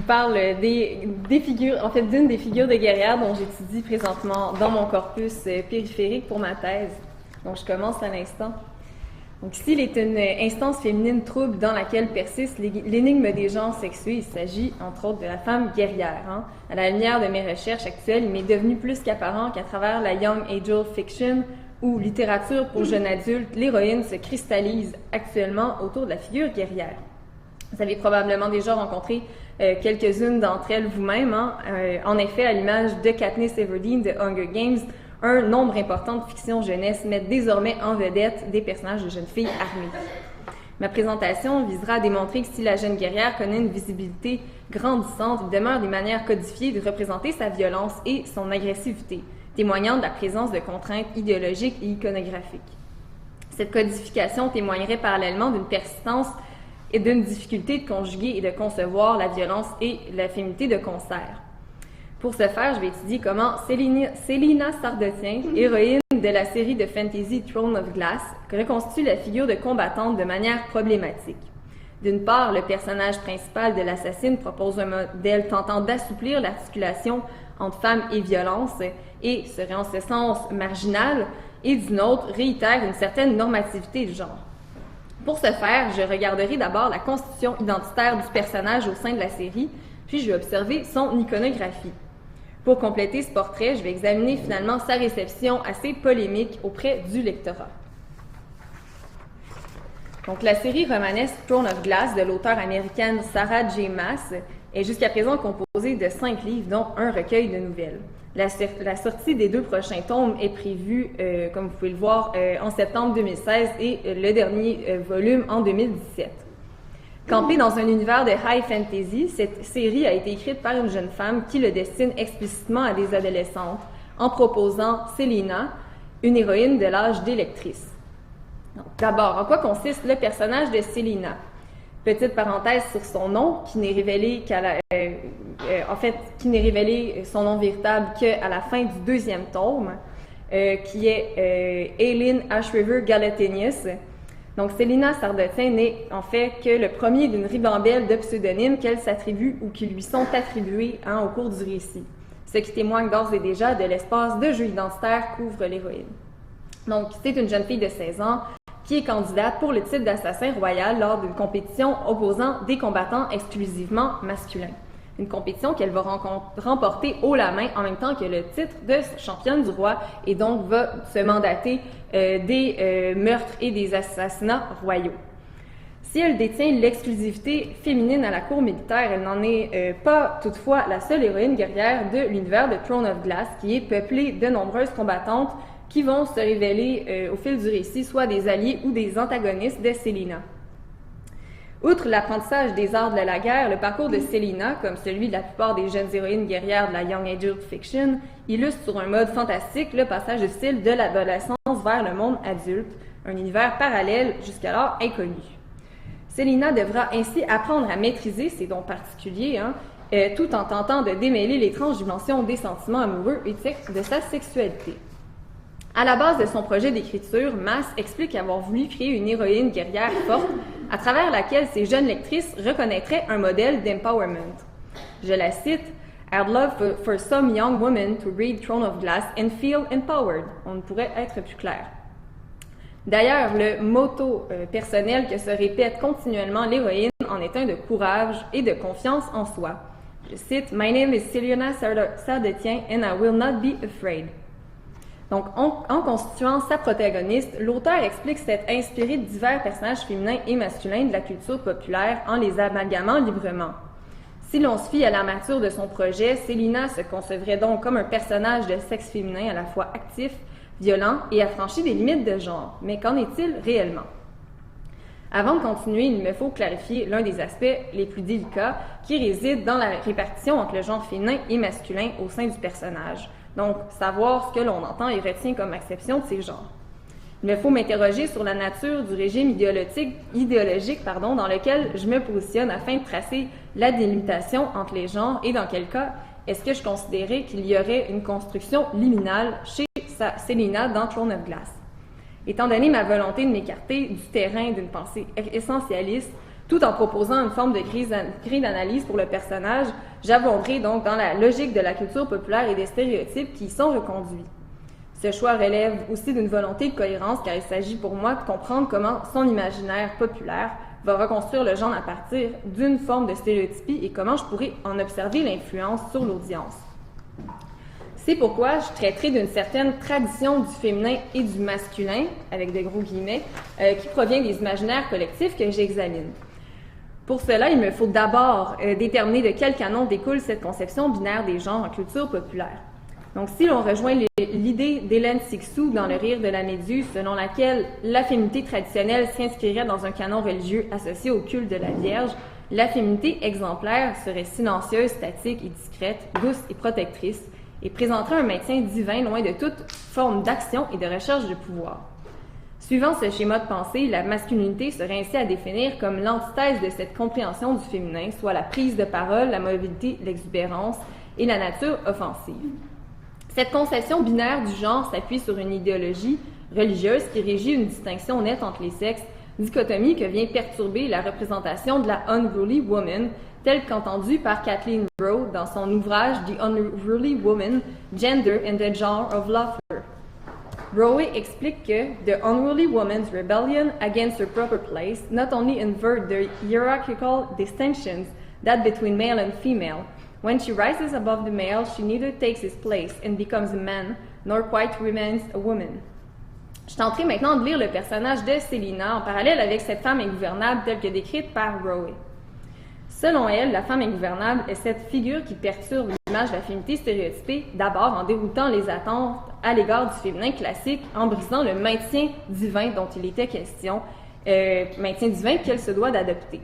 parle des figures, en fait, d'une des figures de guerrières dont j'étudie présentement dans mon corpus périphérique pour ma thèse. Donc, je commence à l'instant. Donc, s'il est une instance féminine trouble dans laquelle persiste l'énigme des genres sexués, il s'agit, entre autres, de la femme guerrière. Hein. À la lumière de mes recherches actuelles, il m'est devenu plus qu'apparent qu'à travers la Young Adult Fiction ou littérature pour jeunes adultes, l'héroïne se cristallise actuellement autour de la figure guerrière. Vous avez probablement déjà rencontré quelques-unes d'entre elles vous-même. Hein. En effet, à l'image de Katniss Everdeen de Hunger Games, un nombre important de fictions jeunesse mettent désormais en vedette des personnages de jeunes filles armées. Ma présentation visera à démontrer que si la jeune guerrière connaît une visibilité grandissante, il demeure des manières codifiées de représenter sa violence et son agressivité, témoignant de la présence de contraintes idéologiques et iconographiques. Cette codification témoignerait parallèlement d'une persistance et d'une difficulté de conjuguer et de concevoir la violence et la féminité de concert. Pour ce faire, je vais étudier comment Célina Sardotien, héroïne de la série de fantasy Throne of Glass, reconstitue la figure de combattante de manière problématique. D'une part, le personnage principal de l'assassine propose un modèle tentant d'assouplir l'articulation entre femme et violence et serait en ce sens marginal, et d'une autre, réitère une certaine normativité du genre. Pour ce faire, je regarderai d'abord la constitution identitaire du personnage au sein de la série, puis je vais observer son iconographie. Pour compléter ce portrait, je vais examiner finalement sa réception assez polémique auprès du lectorat. Donc, la série romanesque Throne of Glass de l'auteure américaine Sarah J. Maas est jusqu'à présent composée de 5 livres, dont un recueil de nouvelles. La sortie des 2 prochains tomes est prévue, comme vous pouvez le voir, en septembre 2016 et le dernier volume en 2017. Campée dans un univers de high fantasy, cette série a été écrite par une jeune femme qui le destine explicitement à des adolescentes en proposant Célina, une héroïne de l'âge d'électrice. D'abord, en quoi consiste le personnage de Célina? Petite parenthèse sur son nom, qui n'est révélé qui n'est révélé son nom véritable qu'à la fin du 2e tome, qui est Aileen Ashriver Galatenius. Donc, Célina Sardotien n'est en fait que le premier d'une ribambelle de pseudonymes qu'elle s'attribue ou qui lui sont attribués au cours du récit, ce qui témoigne d'ores et déjà de l'espace de jeu identitaire qu'ouvre l'héroïne. Donc, c'est une jeune fille de 16 ans qui est candidate pour le titre d'assassin royal lors d'une compétition opposant des combattants exclusivement masculins. Une compétition qu'elle va remporter haut la main en même temps que le titre de championne du roi et donc va se mandater des meurtres et des assassinats royaux. Si elle détient l'exclusivité féminine à la cour militaire, elle n'en est pas toutefois la seule héroïne guerrière de l'univers de Throne of Glass qui est peuplé de nombreuses combattantes qui vont se révéler au fil du récit soit des alliés ou des antagonistes de Célina. Outre l'apprentissage des arts de la guerre, le parcours de Célina, comme celui de la plupart des jeunes héroïnes guerrières de la Young Adult Fiction, illustre sur un mode fantastique le passage difficile de l'adolescence vers le monde adulte, un univers parallèle jusqu'alors inconnu. Célina devra ainsi apprendre à maîtriser ses dons particuliers, tout en tentant de démêler l'étrange dimension des sentiments amoureux et de sa sexualité. À la base de son projet d'écriture, Maas explique avoir voulu créer une héroïne guerrière forte à travers laquelle ses jeunes lectrices reconnaîtraient un modèle d'empowerment. Je la cite, « I'd love for some young woman to read Throne of Glass and feel empowered ». On ne pourrait être plus clair. D'ailleurs, le motto personnel que se répète continuellement l'héroïne en est un de courage et de confiance en soi. Je cite, « My name is Célina Sardotien and I will not be afraid ». Donc, en constituant sa protagoniste, l'auteur explique s'être inspiré de divers personnages féminins et masculins de la culture populaire en les amalgamant librement. Si l'on se fie à l'armature de son projet, Célina se concevrait donc comme un personnage de sexe féminin à la fois actif, violent et affranchi des limites de genre. Mais qu'en est-il réellement? Avant de continuer, il me faut clarifier l'un des aspects les plus délicats qui réside dans la répartition entre le genre féminin et masculin au sein du personnage. Donc, savoir ce que l'on entend et retient comme acception de ces genres. Il me faut m'interroger sur la nature du régime idéologique dans lequel je me positionne afin de tracer la délimitation entre les genres et dans quel cas est-ce que je considérais qu'il y aurait une construction liminale chez Célina dans Throne of Glass. Étant donné ma volonté de m'écarter du terrain d'une pensée essentialiste, Tout en proposant une forme de grille d'analyse pour le personnage, j'abonderai donc dans la logique de la culture populaire et des stéréotypes qui y sont reconduits. Ce choix relève aussi d'une volonté de cohérence car il s'agit pour moi de comprendre comment son imaginaire populaire va reconstruire le genre à partir d'une forme de stéréotypie et comment je pourrais en observer l'influence sur l'audience. C'est pourquoi je traiterai d'une certaine tradition du féminin et du masculin, avec de gros guillemets, qui provient des imaginaires collectifs que j'examine. Pour cela, il me faut d'abord déterminer de quel canon découle cette conception binaire des genres en culture populaire. Donc, si l'on rejoint l'idée d'Hélène Cixous dans Le Rire de la Méduse, selon laquelle la féminité traditionnelle s'inscrirait dans un canon religieux associé au culte de la Vierge, la féminité exemplaire serait silencieuse, statique et discrète, douce et protectrice, et présenterait un maintien divin loin de toute forme d'action et de recherche de pouvoir. Suivant ce schéma de pensée, la masculinité serait ainsi à définir comme l'antithèse de cette compréhension du féminin, soit la prise de parole, la mobilité, l'exubérance et la nature offensive. Cette conception binaire du genre s'appuie sur une idéologie religieuse qui régit une distinction nette entre les sexes, dichotomie que vient perturber la représentation de la unruly woman, telle qu'entendue par Kathleen Rowe dans son ouvrage The Unruly Woman, Gender and the Genre of Laughter. Rowe explique que The Unruly Woman's Rebellion against her proper place not only invert the hierarchical distinctions that between male and female. When she rises above the male, she neither takes his place and becomes a man, nor quite remains a woman. Je tenterai maintenant de lire le personnage de Célina en parallèle avec cette femme ingouvernable telle que décrite par Rowe. Selon elle, la femme ingouvernable est cette figure qui perturbe l'image de la féminité stéréotypée, d'abord en déroutant les attentes à l'égard du féminin classique, en brisant le maintien divin dont il était question, maintien divin qu'elle se doit d'adopter.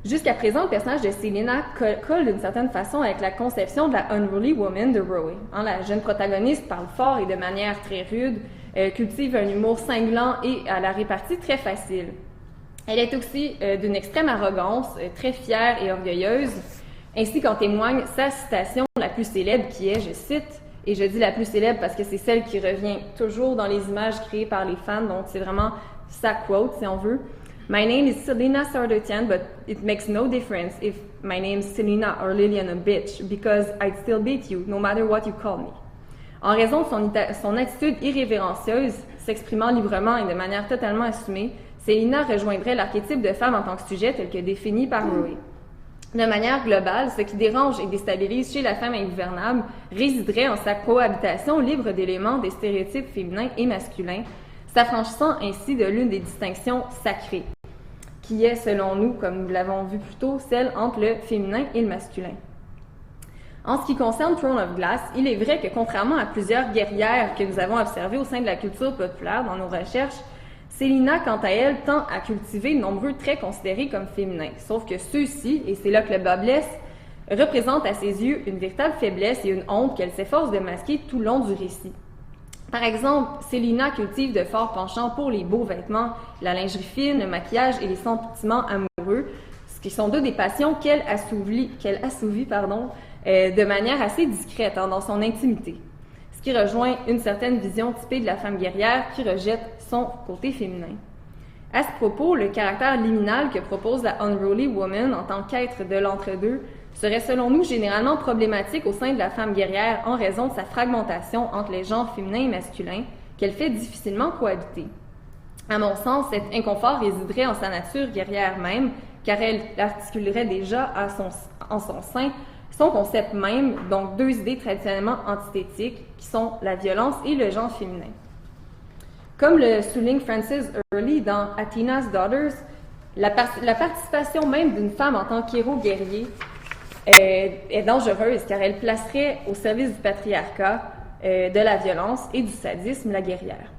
Jusqu'à présent, le personnage de Célina colle d'une certaine façon avec la conception de la Unruly Woman de Rowe. La jeune protagoniste parle fort et de manière très rude, cultive un humour cinglant et à la répartie très facile. Elle est aussi d'une extrême arrogance, très fière et orgueilleuse, ainsi qu'en témoigne sa citation la plus célèbre qui est, je cite, et je dis la plus célèbre parce que c'est celle qui revient toujours dans les images créées par les fans, donc c'est vraiment sa quote si on veut. My name is Célina Sardotian, but it makes no difference if my name is Célina or Liliana bitch, because I'd still beat you, no matter what you call me. En raison de son attitude irrévérencieuse, s'exprimant librement et de manière totalement assumée, Célina rejoindrait l'archétype de femme en tant que sujet tel que défini par Rowe. De manière globale, ce qui dérange et déstabilise chez la femme ingouvernable résiderait en sa cohabitation libre d'éléments des stéréotypes féminins et masculins, s'affranchissant ainsi de l'une des distinctions sacrées, qui est, selon nous, comme nous l'avons vu plus tôt, celle entre le féminin et le masculin. En ce qui concerne Throne of Glass, il est vrai que contrairement à plusieurs guerrières que nous avons observées au sein de la culture populaire dans nos recherches, Célina, quant à elle, tend à cultiver de nombreux traits considérés comme féminins, sauf que ceux-ci, et c'est là que le bas blesse, représentent à ses yeux une véritable faiblesse et une honte qu'elle s'efforce de masquer tout le long du récit. Par exemple, Célina cultive de forts penchants pour les beaux vêtements, la lingerie fine, le maquillage et les sentiments amoureux, ce qui sont deux des passions qu'elle assouvit de manière assez discrète dans son intimité, ce qui rejoint une certaine vision typée de la femme guerrière qui rejette son côté féminin. À ce propos, le caractère liminal que propose la Unruly Woman en tant qu'être de l'entre-deux serait selon nous généralement problématique au sein de la femme guerrière en raison de sa fragmentation entre les genres féminins et masculins qu'elle fait difficilement cohabiter. À mon sens, cet inconfort résiderait en sa nature guerrière même, car elle articulerait déjà en son sein son concept même, donc deux idées traditionnellement antithétiques qui sont la violence et le genre féminin. Comme le souligne Frances Hurley dans Athena's Daughters, la participation même d'une femme en tant qu'héros guerrier est dangereuse car elle placerait au service du patriarcat, de la violence et du sadisme la guerrière.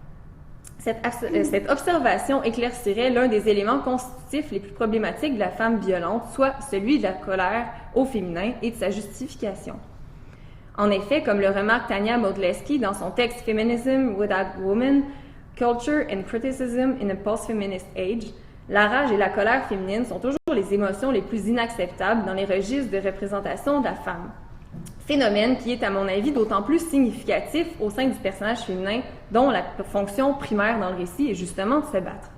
Cette observation éclaircirait l'un des éléments constitutifs les plus problématiques de la femme violente, soit celui de la colère au féminin et de sa justification. En effet, comme le remarque Tania Modleski dans son texte Feminism Without Women, Culture and Criticism in a Post-Feminist Age, la rage et la colère féminine sont toujours les émotions les plus inacceptables dans les registres de représentation de la femme. Phénomène qui est, à mon avis, d'autant plus significatif au sein du personnage féminin dont la fonction primaire dans le récit est justement de se battre.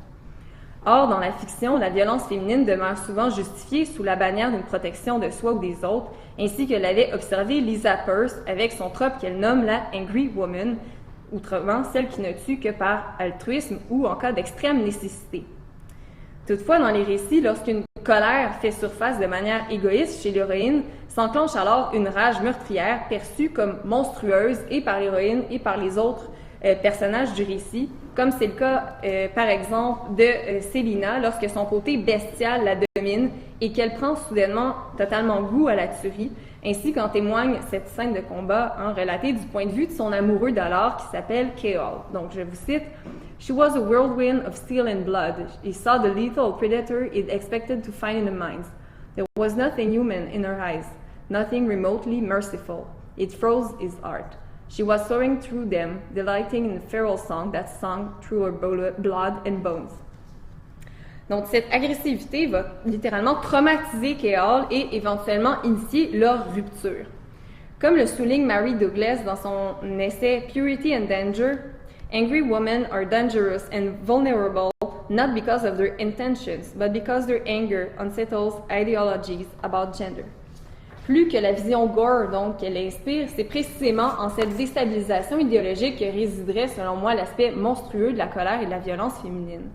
Or, dans la fiction, la violence féminine demeure souvent justifiée sous la bannière d'une protection de soi ou des autres, ainsi que l'avait observé Lisa Peirce avec son trope qu'elle nomme la Angry Woman, autrement celle qui ne tue que par altruisme ou en cas d'extrême nécessité. Toutefois, dans les récits, lorsqu'une colère fait surface de manière égoïste chez l'héroïne, s'enclenche alors une rage meurtrière perçue comme monstrueuse et par l'héroïne et par les autres personnages du récit, comme c'est le cas, par exemple, de Célina, lorsque son côté bestial la domine et qu'elle prend soudainement totalement goût à la tuerie, ainsi qu'en témoigne cette scène de combat relatée du point de vue de son amoureux d'alors qui s'appelle Keol. Donc, je vous cite. She was a whirlwind of steel and blood. He saw the lethal predator he'd expected to find in the mines. There was nothing human in her eyes, nothing remotely merciful. It froze his heart. She was soaring through them, delighting in the feral song that sung through her blood and bones. Donc, cette agressivité va littéralement traumatiser Keol et éventuellement initier leur rupture. Comme le souligne Mary Douglas dans son essai Purity and Danger, angry women are dangerous and vulnerable not because of their intentions, but because their anger unsettles ideologies about gender. Plus que la vision gore donc qu'elle inspire, c'est précisément en cette déstabilisation idéologique que résiderait selon moi l'aspect monstrueux de la colère et de la violence féminine.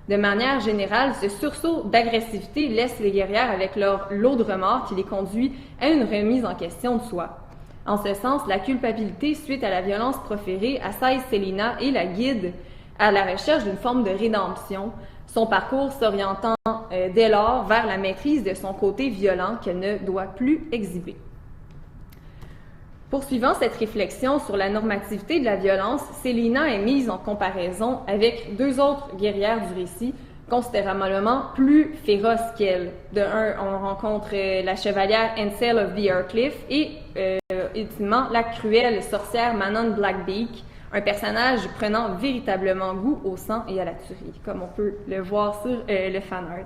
De manière générale, ce sursaut d'agressivité laisse les guerrières avec leur lot de remords qui les conduit à une remise en question de soi. En ce sens, la culpabilité suite à la violence proférée assaille Célina et la guide à la recherche d'une forme de rédemption, son parcours s'orientant dès lors vers la maîtrise de son côté violent qu'elle ne doit plus exhiber. Poursuivant cette réflexion sur la normativité de la violence, Célina est mise en comparaison avec deux autres guerrières du récit, considérablement plus féroces qu'elle. De un, on rencontre la chevalière Ansel of the Arcliff et ultimement la cruelle sorcière Manon Blackbeak, un personnage prenant véritablement goût au sang et à la tuerie, comme on peut le voir sur le fan art.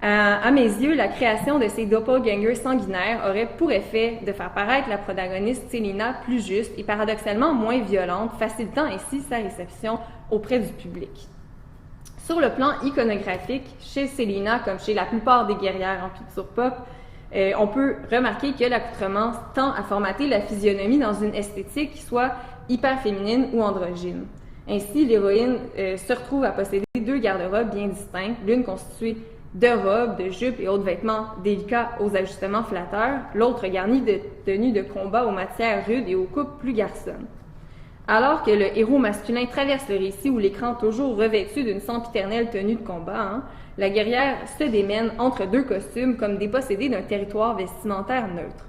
À mes yeux, la création de ces doppelgangers sanguinaires aurait pour effet de faire paraître la protagoniste Célina plus juste et paradoxalement moins violente, facilitant ainsi sa réception auprès du public. Sur le plan iconographique, chez Célina, comme chez la plupart des guerrières en culture pop, on peut remarquer que l'accoutrement tend à formater la physionomie dans une esthétique qui soit hyper féminine ou androgyne. Ainsi, l'héroïne se retrouve à posséder deux garde-robes bien distincts, l'une constituée de robes, de jupes et autres vêtements délicats aux ajustements flatteurs, l'autre garnie de tenues de combat aux matières rudes et aux coupes plus garçonnes. Alors que le héros masculin traverse le récit où l'écran toujours revêtu d'une sempiternelle tenue de combat, la guerrière se démène entre deux costumes comme dépossédée d'un territoire vestimentaire neutre.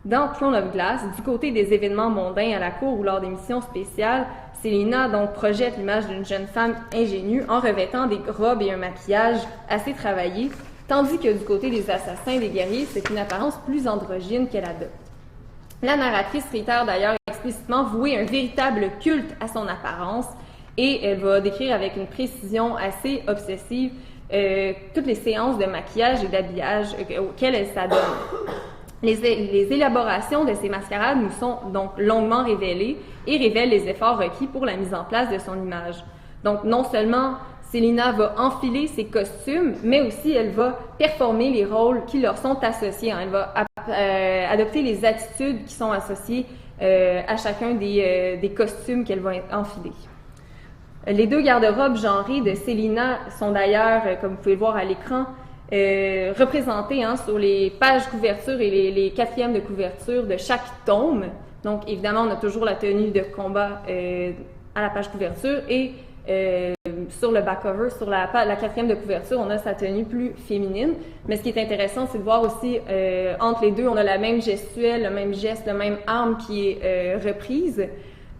Dans Throne of Glass, du côté des événements mondains à la cour ou lors des missions spéciales, Célina donc projette l'image d'une jeune femme ingénue en revêtant des robes et un maquillage assez travaillés, tandis que du côté des assassins et des guerriers, c'est une apparence plus androgyne qu'elle adopte. La narratrice réitère d'ailleurs explicitement vouer un véritable culte à son apparence et elle va décrire avec une précision assez obsessive toutes les séances de maquillage et d'habillage auxquelles elle s'adonne. Les élaborations de ces mascarades nous sont donc longuement révélées et révèlent les efforts requis pour la mise en place de son image. Donc non seulement Célina va enfiler ses costumes, mais aussi elle va performer les rôles qui leur sont associés. Elle va adopter les attitudes qui sont associées à chacun des costumes qu'elle va enfiler. Les deux garde-robes genrées de Célina sont d'ailleurs, comme vous pouvez le voir à l'écran, représentées sur les pages couverture et les quatrièmes de couverture de chaque tome. Donc évidemment, on a toujours la tenue de combat à la page couverture et sur le back-cover, sur la quatrième de couverture, on a sa tenue plus féminine. Mais ce qui est intéressant, c'est de voir aussi, entre les deux, on a la même gestuelle, le même geste, la même arme qui est reprise.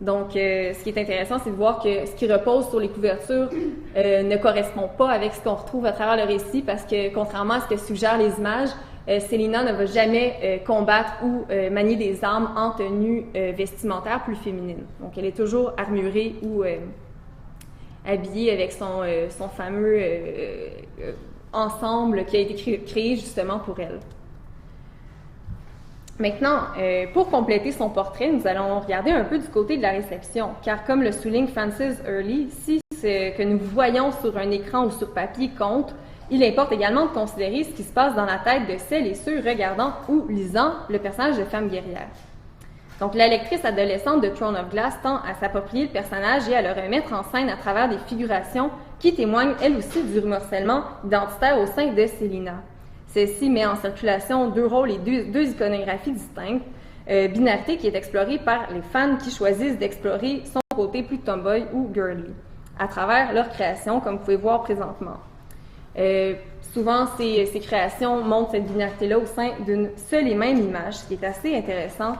Donc, ce qui est intéressant, c'est de voir que ce qui repose sur les couvertures ne correspond pas avec ce qu'on retrouve à travers le récit, parce que, contrairement à ce que suggèrent les images, Célina ne va jamais combattre ou manier des armes en tenue vestimentaire plus féminine. Donc, elle est toujours armurée ou habillée avec son fameux ensemble qui a été créé justement pour elle. Maintenant, pour compléter son portrait, nous allons regarder un peu du côté de la réception, car comme le souligne Frances Hurley, si ce que nous voyons sur un écran ou sur papier compte, il importe également de considérer ce qui se passe dans la tête de celles et ceux regardant ou lisant le personnage de femme guerrière. Donc, la lectrice adolescente de Throne of Glass tend à s'approprier le personnage et à le remettre en scène à travers des figurations qui témoignent, elles aussi, du morcellement identitaire au sein de Célina. Celle-ci met en circulation deux rôles et deux iconographies distinctes, binarité qui est explorée par les fans qui choisissent d'explorer son côté plus tomboy ou girly, à travers leur création, comme vous pouvez voir présentement. Souvent, ces créations montrent cette binarité-là au sein d'une seule et même image, ce qui est assez intéressant.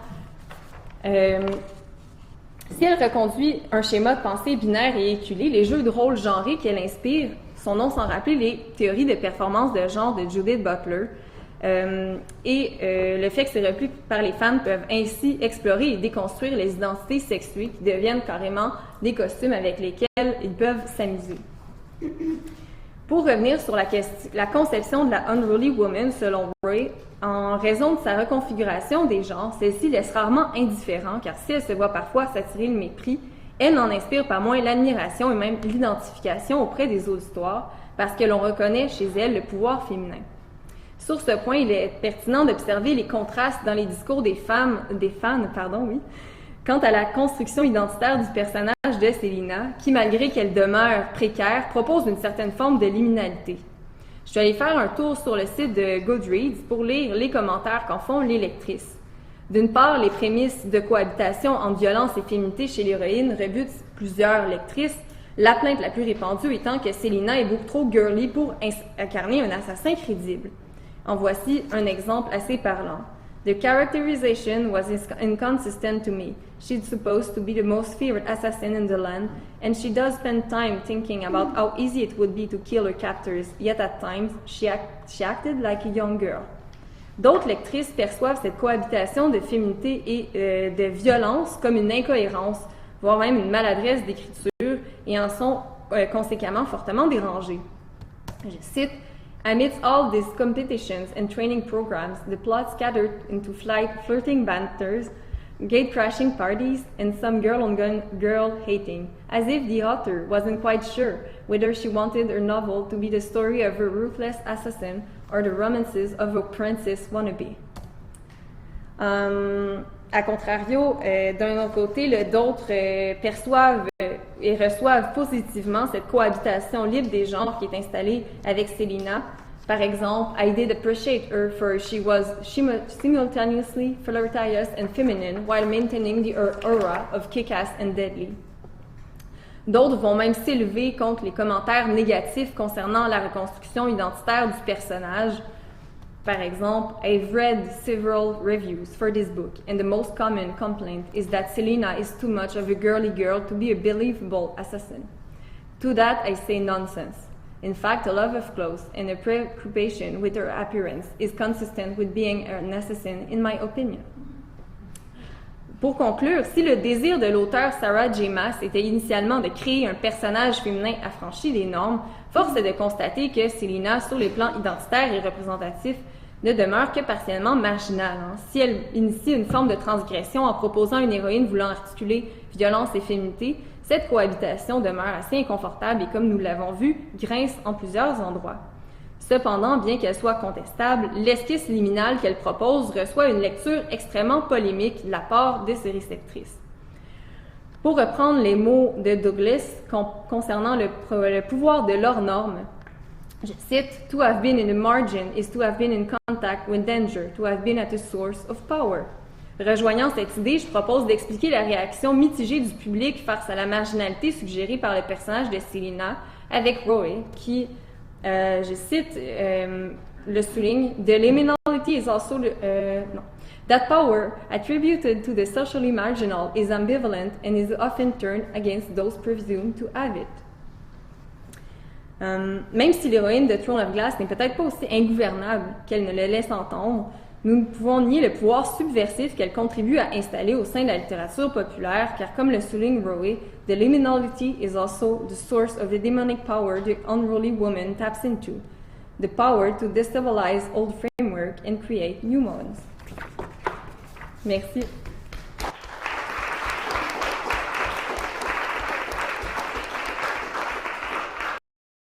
Si elle reconduit un schéma de pensée binaire et éculé, les jeux de rôle genrés qu'elle inspire sont non sans rappeler les théories de performance de genre de Judith Butler, le fait que ces replis par les fans peuvent ainsi explorer et déconstruire les identités sexuées qui deviennent carrément des costumes avec lesquels ils peuvent s'amuser. Pour revenir sur la conception de la Unruly Woman, selon Roy, en raison de sa reconfiguration des genres, celle-ci laisse rarement indifférent, car si elle se voit parfois s'attirer le mépris, elle n'en inspire pas moins l'admiration et même l'identification auprès des auditoires, parce que l'on reconnaît chez elle le pouvoir féminin. Sur ce point, il est pertinent d'observer les contrastes dans les discours des fans, quant à la construction identitaire du personnage de Célina, qui, malgré qu'elle demeure précaire, propose une certaine forme de liminalité. Je suis allée faire un tour sur le site de Goodreads pour lire les commentaires qu'en font les lectrices. D'une part, les prémices de cohabitation entre violence et féminité chez l'héroïne rebutent plusieurs lectrices, la plainte la plus répandue étant que Célina est beaucoup trop girly pour incarner un assassin crédible. En voici un exemple assez parlant. The characterization was inconsistent to me. She's supposed to be the most feared assassin in the land, and she does spend time thinking about how easy it would be to kill her captors, yet at times she acted like a young girl. D'autres lectrices perçoivent cette cohabitation de féminité et de violence comme une incohérence, voire même une maladresse d'écriture, et en sont conséquemment fortement dérangées. Je cite: Amidst all these competitions and training programs, the plot scattered into flirting banters, gate-crashing parties, and some girl-on-girl hating, as if the author wasn't quite sure whether she wanted her novel to be the story of a ruthless assassin or the romances of a princess wannabe. A contrario, d'un autre côté, d'autres perçoivent et reçoivent positivement cette cohabitation libre des genres qui est installée avec Célina. Par exemple, I did appreciate her for she was simultaneously flirtatious and feminine while maintaining the aura of kick-ass and deadly. D'autres vont même s'élever contre les commentaires négatifs concernant la reconstruction identitaire du personnage. Par exemple, I've read several reviews for this book, and the most common complaint is that Célina is too much of a girly girl to be a believable assassin. To that, I say nonsense. In fact, a love of clothes and a preoccupation with her appearance is consistent with being an assassin, in my opinion. Pour conclure, si le désir de l'auteur Sarah J. Maas était initialement de créer un personnage féminin affranchi des normes, force est de constater que Célina, sur les plans identitaires et représentatifs, ne demeure que partiellement marginale. Si elle initie une forme de transgression en proposant une héroïne voulant articuler violence et féminité, cette cohabitation demeure assez inconfortable et, comme nous l'avons vu, grince en plusieurs endroits. Cependant, bien qu'elle soit contestable, l'esquisse liminale qu'elle propose reçoit une lecture extrêmement polémique de la part de ses réceptrices. Pour reprendre les mots de Douglas concernant le pouvoir de leur norme, je cite: To have been in a margin is to have been in contact with danger, to have been at a source of power. Rejoignant cette idée, je propose d'expliquer la réaction mitigée du public face à la marginalité suggérée par le personnage de Célina avec Roy, qui, je cite, le souligne: The liminality is also that power attributed to the socially marginal is ambivalent and is often turned against those presumed to have it. Même si l'héroïne de Throne of Glass n'est peut-être pas aussi ingouvernable qu'elle ne le laisse entendre, nous ne pouvons nier le pouvoir subversif qu'elle contribue à installer au sein de la littérature populaire, car comme le souligne Rowe, the liminality is also the source of the demonic power the unruly woman taps into, the power to destabilize old framework and create new ones. Merci.